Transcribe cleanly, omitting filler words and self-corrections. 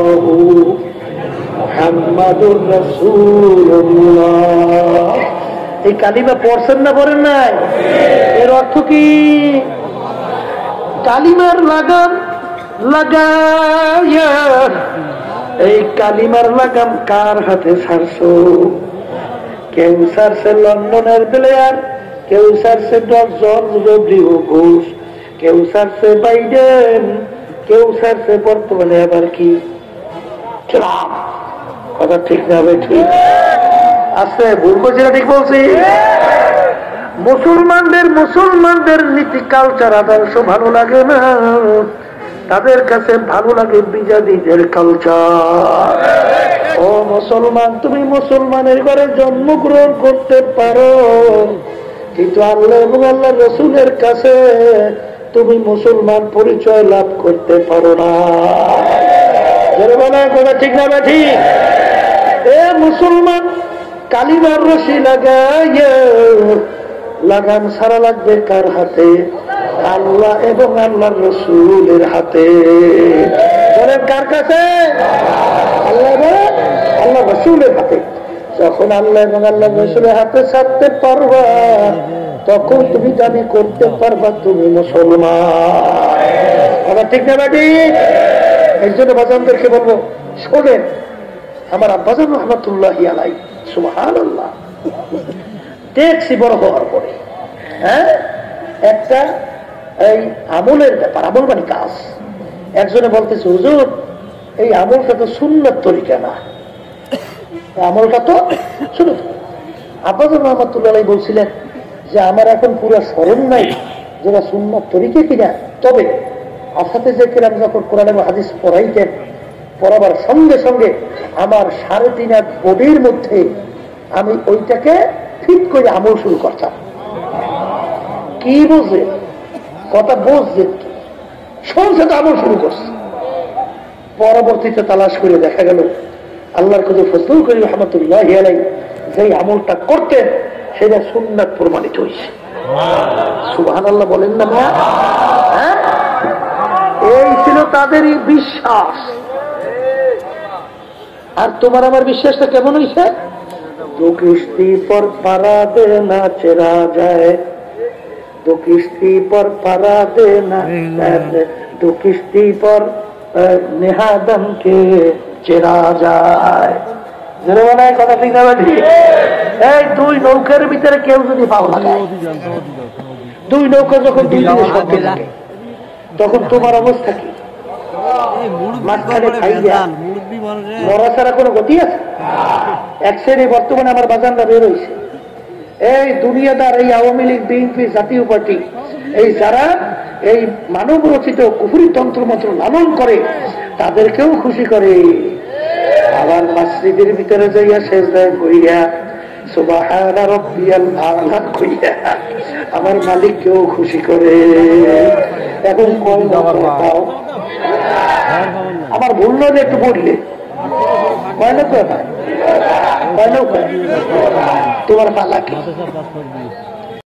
ইল্লাল্লাহু মুহাম্মাদুর রাসূলুল্লাহ। এই কালিমা পড়ছেন না পড়েন নাই? এর অর্থ কি? কালিমার লাগাম লাগাইয়া, এই কালিমার লাগাম কার হাতে ছাড়ছো? কেউ ছাড়ছে লন্ডনের প্লেয়ার, কেউ ছাড়ছে জর্জ ডব্লিউ বুশ, কেউ ছাড়ছে বাইডেন, কেউ ছাড়ছে বর্তমানে আবার কি ট্রাম্প। কথা ঠিক না? ঠিক আছে? ভুল করছি না ঠিক বলছি? মুসলমানদের নীতি কালচার আদর্শ ভালো লাগে না, তাদের কাছে ভালো লাগে বিজাতিদের কালচার। ও মুসলমান, তুমি মুসলমানের ঘরে জন্মগ্রহণ করতে পারো, কিন্তু আল্লাহ এবং আল্লাহ রসুলের কাছে তুমি মুসলমান পরিচয় লাভ করতে পারো না। কথা ঠিক না? ঠিক। এ মুসলমান, কালিমার রশি লাগাইয়া লাগাম ছাড়া লাগবে কার হাতে? আল্লাহ এবং আল্লাহ রসুলের হাতে। বলেন কার কাছে? আল্লাহ এবং আল্লাহ রসুলের হাতে। যখন আল্লাহ এবং আল্লাহ রসুলের হাতে ছাড়তে পারবা, তখন তুমি দাবি করতে পারবা তুমি মুসলমান। কথা ঠিক না? ঠিক। এই জন্য বাজানদেরকে বলবো, শোনেন, আমার আব্বাজান রহমাতুল্লাহি আলাইহি সুবহানাল্লাহ দেখছি বড় হওয়ার পরে, হ্যাঁ, একটা এই আমলের ব্যাপার, আমল মানে কাজ। একজনে বলতেছে, হুজুর এই আমলটা তো সুন্নাত তরিকা না, আমলটা তো শুনুন। আব্বাজান রহমাতুল্লাহ আলাইহি বলছিলেন যে আমার এখন পুরো স্মরণ নাই যেটা সুন্নাত তরিকা কিনা, তবে আসাতে যে কিরাম যখন কোরআন এবং হাদিস পড়াইতেন, পড়াবার সঙ্গে সঙ্গে আমার 3.5 হাত বডির মধ্যে আমি ওইটাকে ঠিক করে আমল শুরু করতাম। কি বুঝে কথা বুঝছে, শুনছে তো আমল শুরু করছে। পরবর্তীতে তালাশ করে দেখা গেল আল্লাহর কাছে ফজলুল করিম রহমাতুল্লাহি আলাইহি যে আমলটা করতেন সেটা সুন্নাত প্রমাণিত হয়েছে। সুবহানাল্লাহ বলেন না ভাই? হ্যাঁ, এই ছিল তাদেরই বিশ্বাস। আর তোমার আমার বিশ্বাসটা কেমন হয়েছে? দু কিস্তি পর পারা দে না চেরা যায়, দু কিস্তি পর পারা দে না, দু কিস্তি পর নেহাদমকে চেরা যায়। কথা ঠিক না? এই দুই নৌকার ভিতরে কেউ যদি পাও লাগায়, দুই নৌকা যখন দুই দিকে সঙ্গে থাকে, তখন তোমার অবস্থা কি? মাঝখানে খাইয়া মরা ছাড়া কোনো গতি আছে? এক শ্রেণী বর্তমানে আমার বাজানরা বের হয়েছে, এই দুনিয়াদার, এই আওয়ামী লীগ, বিএনপি, জাতীয় পার্টি, এই যারা এই মানব রচিত কুফরি তন্ত্রমন্ত্র লালন করে, তাদেরকেও খুশি করে। আবার মসজিদের ভিতরে যাইয়া সেজদায় কইয়া সুবহানা রাব্বিয়াল আ'লা কইয়া আমার মালিককেও খুশি করে। এখন কোন দাও আমার ভুল নয়, একটু বললে কয় না, তো তোমার পালা কি?